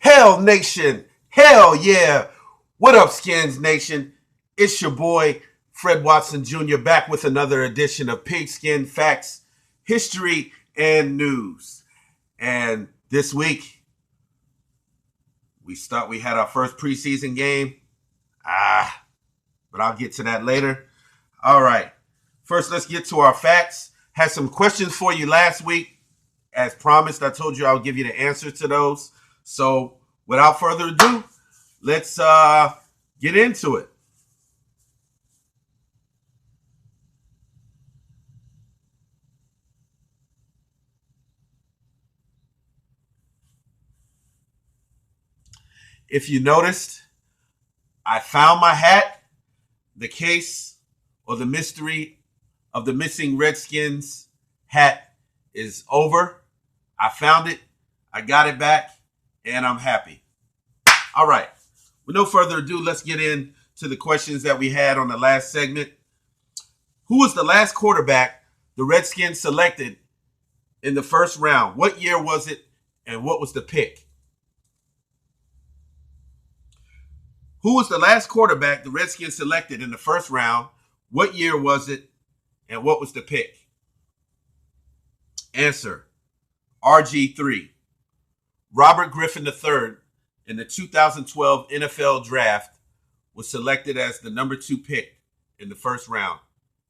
Hell Nation, hell yeah. What up, Skins Nation? It's your boy, Fred Watson Jr., back with another edition of Pigskin Facts, History, and News. And this week, we had our first preseason game. But I'll get to that later. All right. First, let's get to our facts. Had some questions for you last week. As promised, I told you I would give you the answers to those. So, without further ado, let's get into it. If you noticed, I found my hat. The case or the mystery of the missing Redskins hat is over. I found it. I got it back, and I'm happy. All right. With no further ado, let's get into the questions that we had on the last segment. Who was the last quarterback the Redskins selected in the first round? What year was it, and what was the pick? Who was the last quarterback the Redskins selected in the first round? What year was it, and what was the pick? Answer, RG3. Robert Griffin III in the 2012 NFL Draft was selected as the number 2 pick in the first round.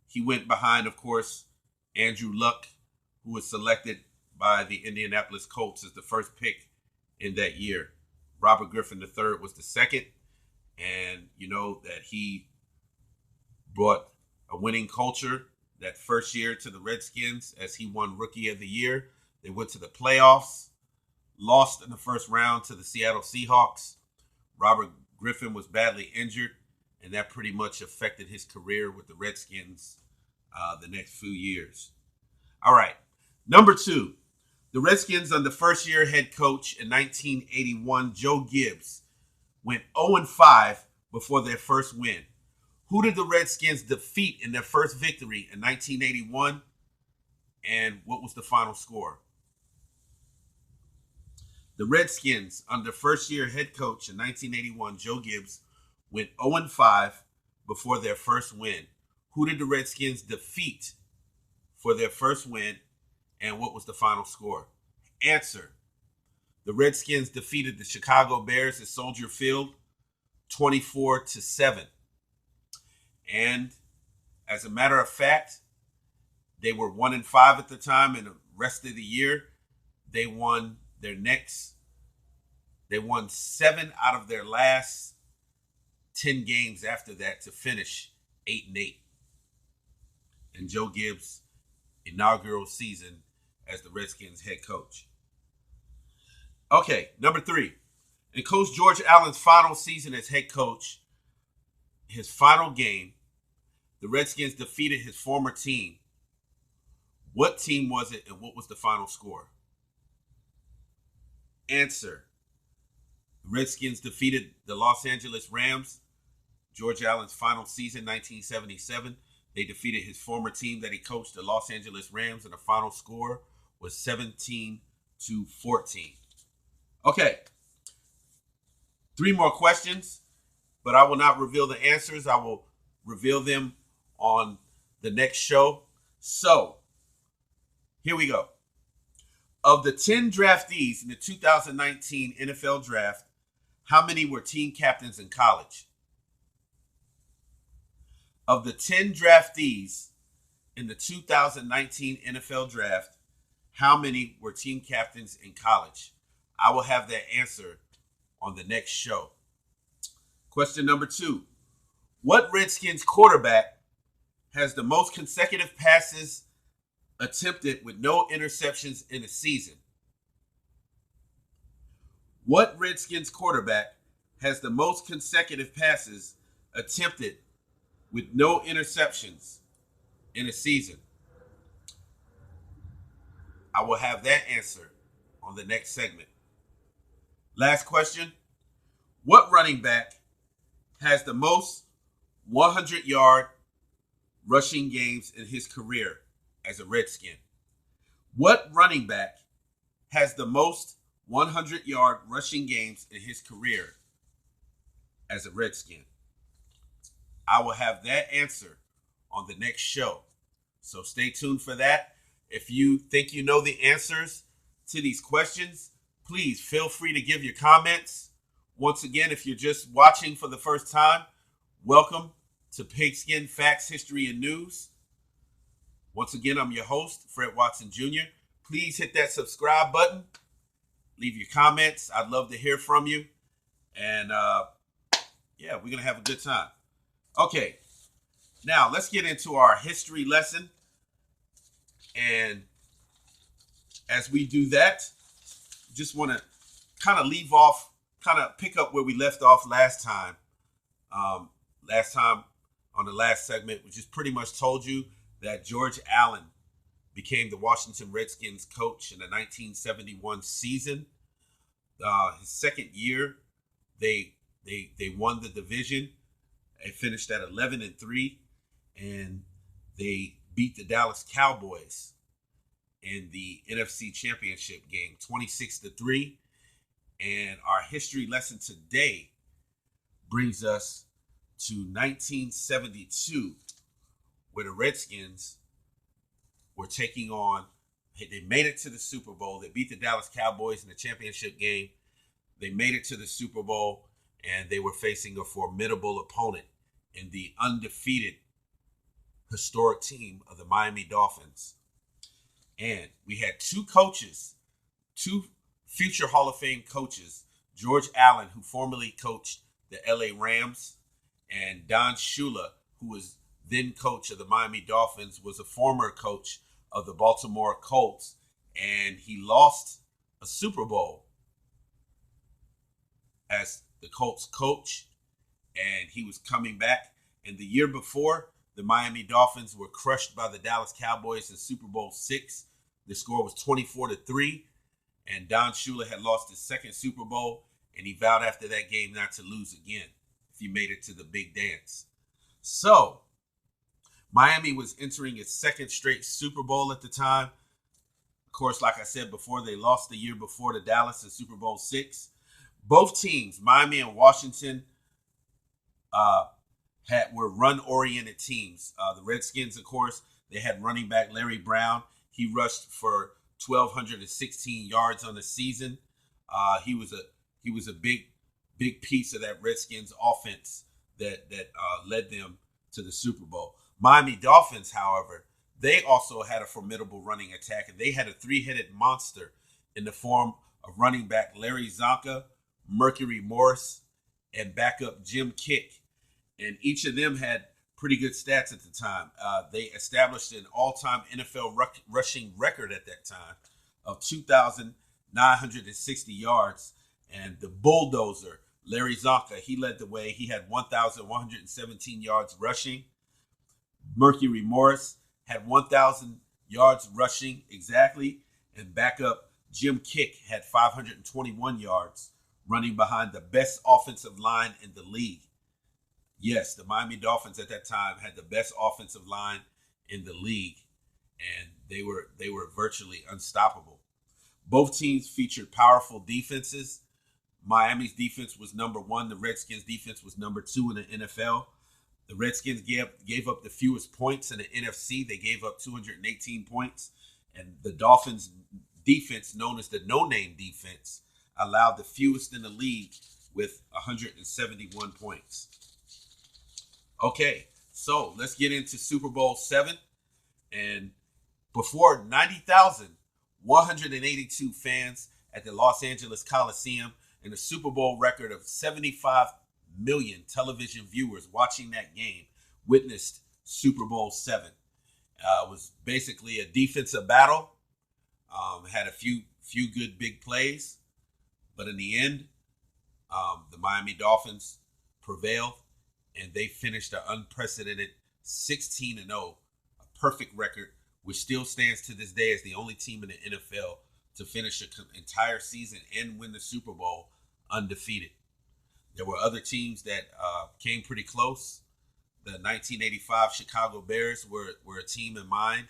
He went behind, of course, Andrew Luck, who was selected by the Indianapolis Colts as the first pick in that year. Robert Griffin III was the second, and you know that he brought a winning culture that first year to the Redskins as he won Rookie of the Year. They went to the playoffs, lost in the first round to the Seattle Seahawks. Robert Griffin was badly injured, and that pretty much affected his career with the Redskins the next few years. All right, number 2. The Redskins under first-year head coach in 1981, Joe Gibbs, went 0-5 before their first win. Who did the Redskins defeat in their first victory in 1981? And what was the final score? The Redskins, under first-year head coach in 1981, Joe Gibbs, went 0-5 before their first win. Who did the Redskins defeat for their first win? And what was the final score? Answer, the Redskins defeated the Chicago Bears at Soldier Field 24-7. And as a matter of fact, they were 1-5 at the time, and the rest of the year, they won 7 out of their last 10 games after that to finish 8-8. And Joe Gibbs' inaugural season as the Redskins head coach. Okay, number 3. In Coach George Allen's final season as head coach, his final game, the Redskins defeated his former team. What team was it, and what was the final score? Answer, the Redskins defeated the Los Angeles Rams. George Allen's final season, 1977. They defeated his former team that he coached, the Los Angeles Rams, and the final score was 17-14. Okay, 3 more questions, but I will not reveal the answers. I will reveal them on the next show. So, here we go. Of the 10 draftees in the 2019 NFL Draft, how many were team captains in college? Of the 10 draftees in the 2019 NFL Draft, how many were team captains in college? I will have that answer on the next show. Question number 2. What Redskins quarterback has the most consecutive passes attempted with no interceptions in a season? What Redskins quarterback has the most consecutive passes attempted with no interceptions in a season? I will have that answer on the next segment. Last question. What running back has the most 100-yard rushing games in his career as a Redskin? What running back has the most 100-yard rushing games in his career as a Redskin? I will have that answer on the next show. So stay tuned for that. If you think you know the answers to these questions, please feel free to give your comments. Once again, if you're just watching for the first time, welcome to Pigskin Facts, History, and News. Once again, I'm your host, Fred Watson Jr. Please hit that subscribe button. Leave your comments. I'd love to hear from you. And we're going to have a good time. Okay, now let's get into our history lesson. And as we do that, just want to kind of pick up where we left off last time. Last time on the last segment, we just pretty much told you that George Allen became the Washington Redskins coach in the 1971 season. His second year, they won the division. They finished at 11-3, and they beat the Dallas Cowboys in the NFC Championship game, 26-3. And our history lesson today brings us to 1972, where the Redskins were taking on, they made it to the Super Bowl. They beat the Dallas Cowboys in the championship game. They made it to the Super Bowl, and they were facing a formidable opponent in the undefeated historic team of the Miami Dolphins. And we had two future Hall of Fame coaches, George Allen, who formerly coached the LA Rams, and Don Shula, who was then coach of the Miami Dolphins, was a former coach of the Baltimore Colts, and he lost a Super Bowl as the Colts coach, and he was coming back. And the year before, the Miami Dolphins were crushed by the Dallas Cowboys in Super Bowl VI. The score was 24-3, and Don Shula had lost his second Super Bowl, and he vowed after that game not to lose again if he made it to the big dance. So, Miami was entering its second straight Super Bowl at the time. Of course, like I said before, they lost the year before to Dallas in Super Bowl VI. Both teams, Miami and Washington, were run-oriented teams. The Redskins, of course, they had running back Larry Brown. He rushed for 1,216 yards on the season. He was a big piece of that Redskins offense that led them to the Super Bowl. Miami Dolphins, however, they also had a formidable running attack, and they had a three-headed monster in the form of running back Larry Zonka, Mercury Morris, and backup Jim Kick. And each of them had pretty good stats at the time. They established an all-time NFL rushing record at that time of 2,960 yards. And the bulldozer, Larry Zonka, he led the way. He had 1,117 yards rushing. Mercury Morris had 1,000 yards rushing exactly. And backup Jim Kick had 521 yards running behind the best offensive line in the league. Yes, the Miami Dolphins at that time had the best offensive line in the league, and they were virtually unstoppable. Both teams featured powerful defenses. Miami's defense was number one. The Redskins' defense was number two in the NFL. The Redskins gave up the fewest points in the NFC. They gave up 218 points, and the Dolphins' defense, known as the no-name defense, allowed the fewest in the league with 171 points. Okay, so let's get into Super Bowl VII. And before 90,182 fans at the Los Angeles Coliseum, and a Super Bowl record of 75 million television viewers watching that game witnessed Super Bowl VII. It was basically a defensive battle. Had a few good big plays, but in the end, the Miami Dolphins prevailed, and they finished an unprecedented 16-0, a perfect record, which still stands to this day as the only team in the NFL to finish an entire season and win the Super Bowl undefeated. There were other teams that came pretty close. The 1985 Chicago Bears were a team in mind,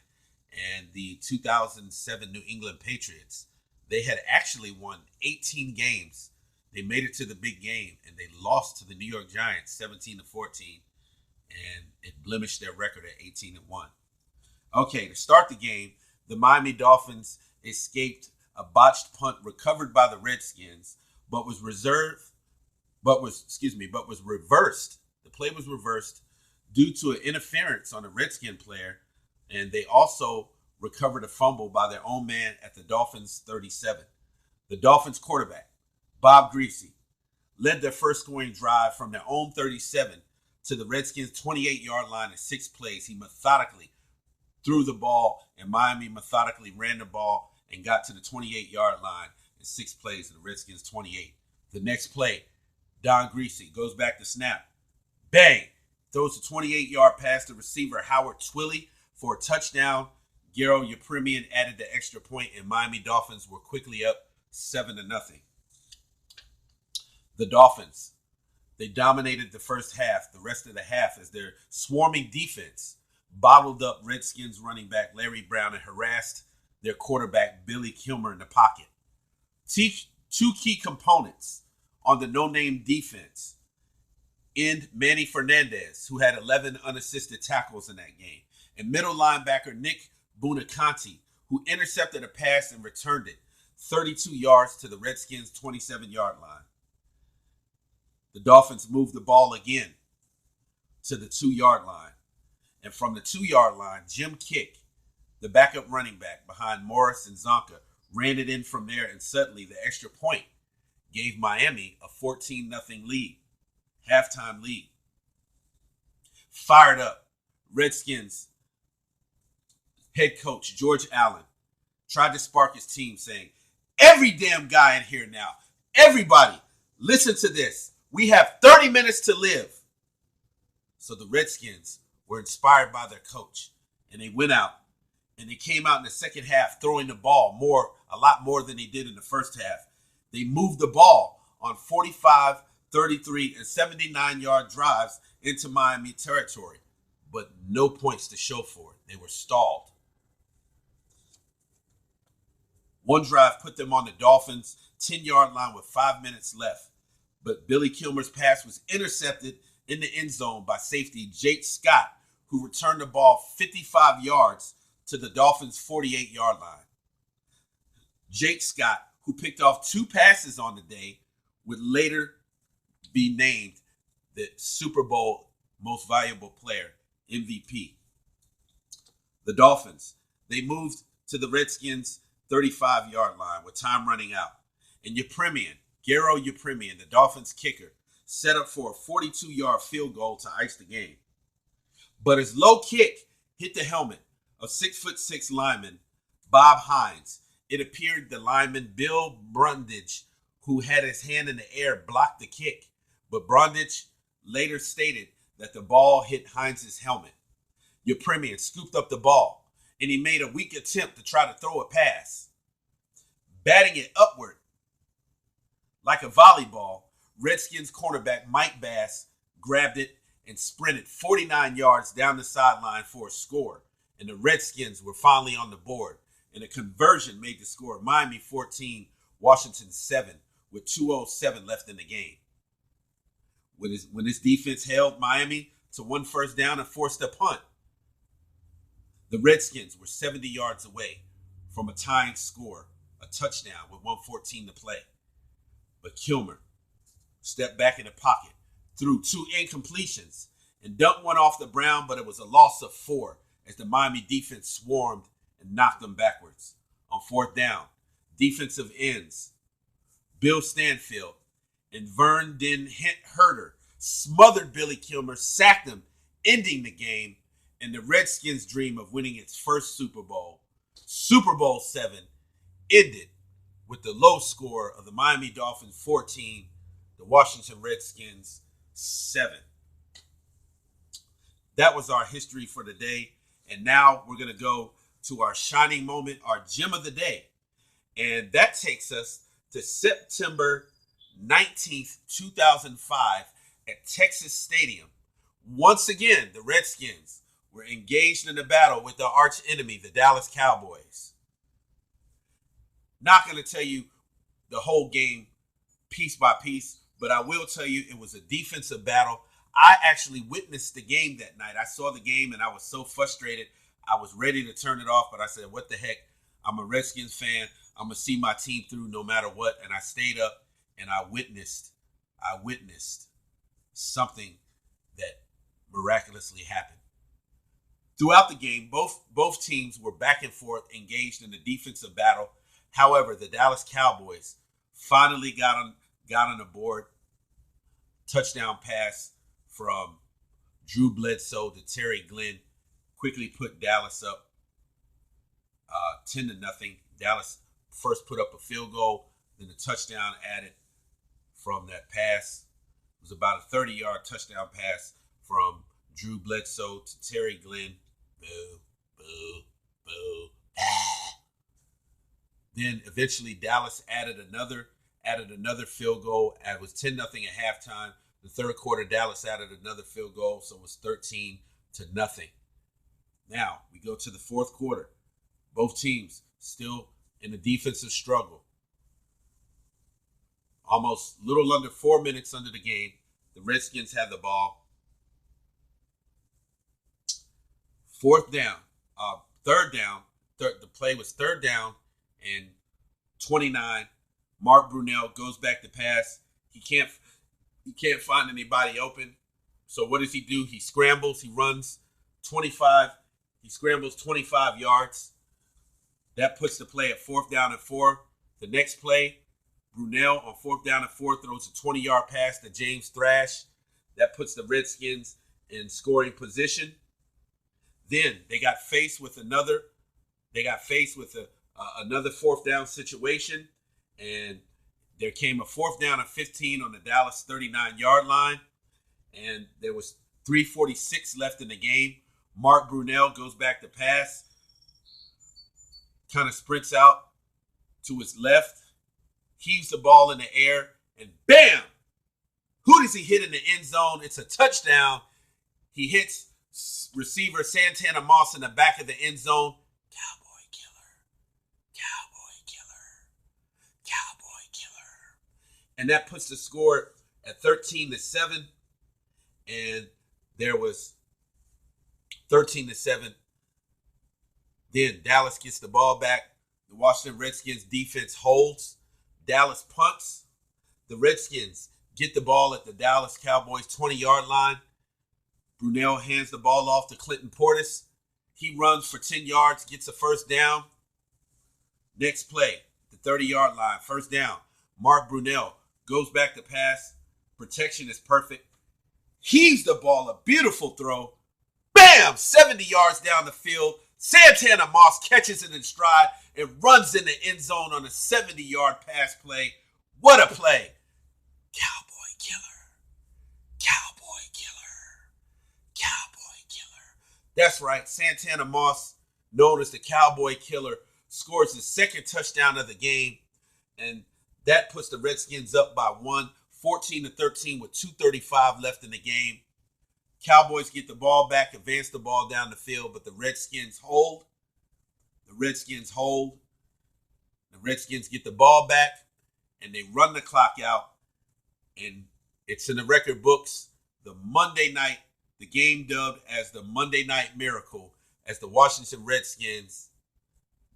and the 2007 New England Patriots. They had actually won 18 games. They made it to the big game, and they lost to the New York Giants 17-14, and it blemished their record at 18-1. Okay, to start the game, the Miami Dolphins escaped a botched punt recovered by the Redskins, but was reversed. The play was reversed due to an interference on a Redskin player, and they also recovered a fumble by their own man at the Dolphins 37. The Dolphins quarterback, Bob Greasy, led their first scoring drive from their own 37 to the Redskins' 28-yard line in 6 plays. He methodically threw the ball, and Miami methodically ran the ball and got to the 28-yard line in 6 plays of the Redskins' 28. The next play, Don Greasy goes back to snap. Bang! Throws a 28-yard pass to receiver Howard Twilley for a touchdown. Garo Yepremian added the extra point, and Miami Dolphins were quickly up 7-0. The Dolphins, they dominated the first half, the rest of the half, as their swarming defense bottled up Redskins running back Larry Brown and harassed their quarterback Billy Kilmer in the pocket. Two key components on the no-name defense end Manny Fernandez, who had 11 unassisted tackles in that game, and middle linebacker Nick Bunakanti, who intercepted a pass and returned it 32 yards to the Redskins' 27-yard line. The Dolphins moved the ball again to the 2-yard line. And from the 2-yard line, Jim Kick, the backup running back behind Morris and Zonka, ran it in from there, and suddenly the extra point gave Miami a 14-0 lead, halftime lead. Fired up, Redskins head coach George Allen tried to spark his team, saying, "Every damn guy in here now, everybody, listen to this. We have 30 minutes to live." So the Redskins were inspired by their coach, and they went out, and they came out in the second half throwing the ball a lot more than they did in the first half. They moved the ball on 45, 33, and 79-yard drives into Miami territory, but no points to show for it. They were stalled. One drive put them on the Dolphins' 10-yard line with 5 minutes left, but Billy Kilmer's pass was intercepted in the end zone by safety Jake Scott, who returned the ball 55 yards to the Dolphins' 48-yard line. Jake Scott, who picked off 2 passes on the day, would later be named the Super Bowl Most Valuable Player, MVP. The Dolphins, they moved to the Redskins' 35-yard line with time running out. And Garo Yepremian, the Dolphins kicker, set up for a 42-yard field goal to ice the game. But his low kick hit the helmet of 6'6" lineman Bob Hines. It appeared the lineman Bill Brundage, who had his hand in the air, blocked the kick. But Brundage later stated that the ball hit Hines' helmet. Yepremian scooped up the ball, and he made a weak attempt to try to throw a pass. Batting it upward like a volleyball, Redskins cornerback Mike Bass grabbed it and sprinted 49 yards down the sideline for a score, and the Redskins were finally on the board, and a conversion made the score Miami 14, Washington 7, with 2:07 left in the game. When his defense held Miami to 1 first down and forced a punt, the Redskins were 70 yards away from a tying score, a touchdown with 1:14 to play. But Kilmer stepped back in the pocket, threw 2 incompletions, and dumped one off the ground, but it was a loss of 4 as the Miami defense swarmed and knocked them backwards. On 4th down, defensive ends Bill Stanfield and Vern Den Herter smothered Billy Kilmer, sacked him, ending the game, and the Redskins' dream of winning its first Super Bowl, Super Bowl 7, ended with the low score of the Miami Dolphins 14, the Washington Redskins 7. That was our history for the day. And now we're going to go to our shining moment, our gem of the day. And that takes us to September 19th, 2005 at Texas Stadium. Once again, the Redskins were engaged in a battle with their arch enemy, the Dallas Cowboys. Not going to tell you the whole game piece by piece, but I will tell you it was a defensive battle. I actually witnessed the game that night. I saw the game and I was so frustrated. I was ready to turn it off, but I said, what the heck? I'm a Redskins fan. I'm going to see my team through no matter what. And I stayed up and I witnessed something that miraculously happened. Throughout the game, both teams were back and forth, engaged in the defensive battle. However, the Dallas Cowboys finally got on the board. Touchdown pass from Drew Bledsoe to Terry Glenn quickly put Dallas up 10-0. Dallas first put up a field goal, then the touchdown added from that pass. It was about a 30-yard touchdown pass from Drew Bledsoe to Terry Glenn. Boo, boo, boo. Then eventually Dallas added another field goal. It was 10-0 at halftime. The third quarter, Dallas added another field goal, so it was 13-0. Now we go to the fourth quarter. Both teams still in a defensive struggle. Almost a little under 4 minutes under the game. The Redskins had the ball. The play was third down and 29. Mark Brunell goes back to pass. He can't find anybody open. So what does he do? He scrambles. He runs 25. He scrambles 25 yards. That puts the play at 4th down and 4. The next play, Brunell on 4th down and 4 throws a 20-yard pass to James Thrash. That puts the Redskins in scoring position. Then they got faced with another 4th down situation, and there came a 4th down and 15 on the Dallas 39-yard line, and there was 3:46 left in the game. Mark Brunell goes back to pass, kind of sprints out to his left, heaves the ball in the air, and bam! Who does he hit in the end zone? It's a touchdown. He hits receiver Santana Moss in the back of the end zone. Cowboy killer. Cowboy killer. Cowboy killer. And that puts the score at 13-7. And there was 13-7. Then Dallas gets the ball back. The Washington Redskins defense holds. Dallas punts. The Redskins get the ball at the Dallas Cowboys 20-yard line. Brunell hands the ball off to Clinton Portis. He runs for 10 yards, gets a first down. Next play, the 30-yard line, first down. Mark Brunell goes back to pass. Protection is perfect. Heaves the ball, a beautiful throw. Bam! 70 yards down the field. Santana Moss catches it in stride and runs in the end zone on a 70-yard pass play. What a play. Cowboy killer. Cowboy killer. Cowboy killer. That's right. Santana Moss, known as the Cowboy Killer, scores his second touchdown of the game. And that puts the Redskins up by 1, 14-13 with 2:35 left in the game. Cowboys get the ball back, advance the ball down the field, but the Redskins hold. The Redskins hold. The Redskins get the ball back, and they run the clock out. And it's in the record books. The Monday night, the game dubbed as the Monday Night Miracle, as the Washington Redskins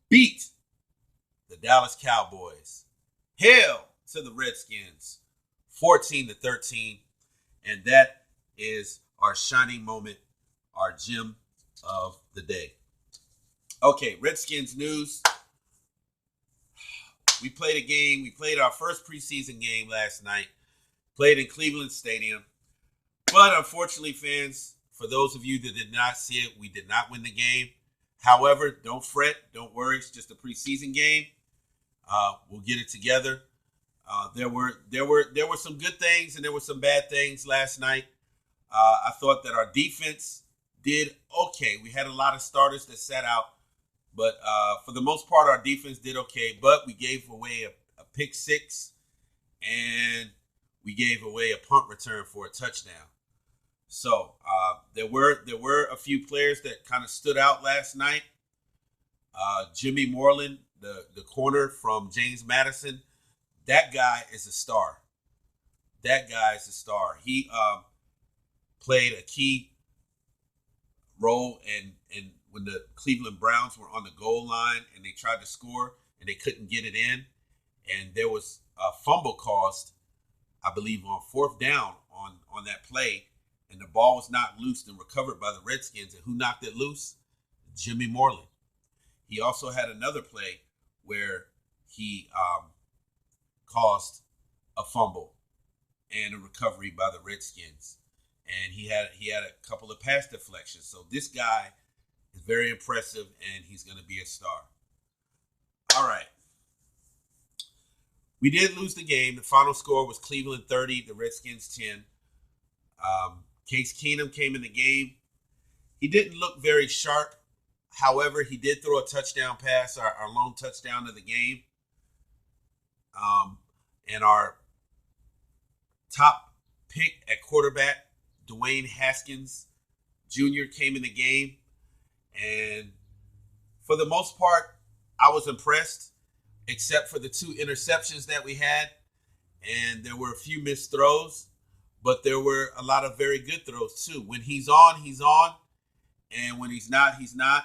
beat the Dallas Cowboys. Hail to the Redskins, 14-13. And that is our shining moment, our gem of the day. Okay, Redskins news. We played a game. We played our first preseason game last night. Played in Cleveland Stadium. But unfortunately, fans, for those of you that did not see it, we did not win the game. However, don't fret. Don't worry. It's just a preseason game. We'll get it together. There were some good things and there were some bad things last night. I thought that our defense did okay. We had a lot of starters that sat out, but for the most part, our defense did okay. But we gave away a pick six, and we gave away a punt return for a touchdown. So there were a few players that kind of stood out last night. Jimmy Moreland, the corner from James Madison, that guy is a star. That guy is a star. He played a key role in when the Cleveland Browns were on the goal line and they tried to score and they couldn't get it in, and there was a fumble caused, I believe, on fourth down on that play, and the ball was knocked loose and recovered by the Redskins. And who knocked it loose? Jimmy Moreland. He also had another play where he caused a fumble and a recovery by the Redskins, and he had a couple of pass deflections. So this guy is very impressive, and he's going to be a star. All right. We did lose the game. The final score was Cleveland 30, the Redskins 10. Case Keenum came in the game. He didn't look very sharp. However, he did throw a touchdown pass, our lone touchdown of the game. And our top pick at quarterback, Dwayne Haskins Jr., came in the game. And for the most part, I was impressed, except for the 2 interceptions that we had. And there were a few missed throws, but there were a lot of very good throws too. When he's on, he's on. And when he's not, he's not.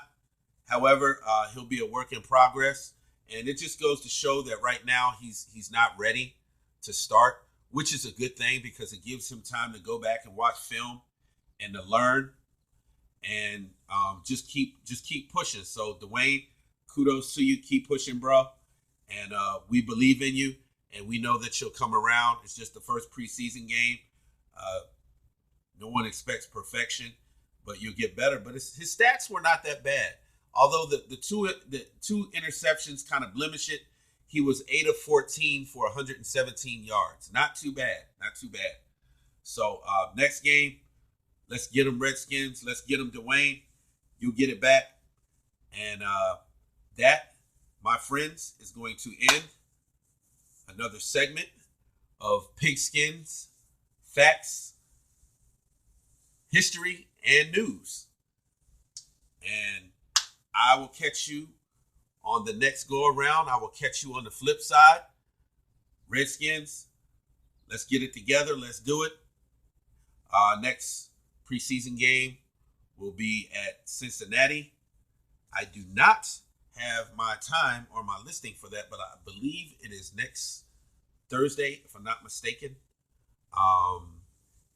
However, he'll be a work in progress. And it just goes to show that right now he's not ready to start, which is a good thing because it gives him time to go back and watch film and to learn and just keep pushing. So Dwayne, kudos to you. Keep pushing, bro. And we believe in you, and we know that you'll come around. It's just the first preseason game. No one expects perfection, but you'll get better. But his stats were not that bad. Although the two interceptions kind of blemish it, he was 8 of 14 for 117 yards. Not too bad. Not too bad. So next game, let's get him Redskins. Let's get him Dwayne. You'll get it back. And that, my friends, is going to end another segment of Pigskins, Facts, History, and News. And I will catch you on the next go around. I will catch you on the flip side. Redskins, let's get it together. Let's do it. Next preseason game will be at Cincinnati. I do not have my time or my listing for that, but I believe it is next Thursday, if I'm not mistaken.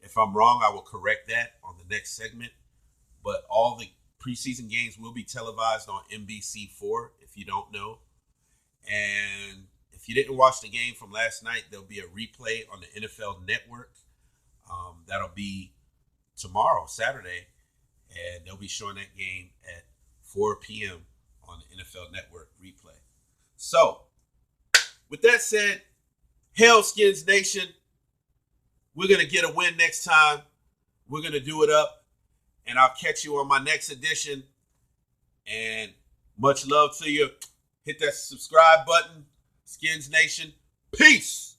If I'm wrong, I will correct that on the next segment. But all the preseason games will be televised on NBC4, if you don't know. And if you didn't watch the game from last night, there'll be a replay on the NFL Network. That'll be tomorrow, Saturday, and they'll be showing that game at 4 p.m. on the NFL Network replay. So, with that said, Hell Skins Nation, we're going to get a win next time. We're going to do it up, and I'll catch you on my next edition. And much love to you. Hit that subscribe button, Skins Nation. Peace.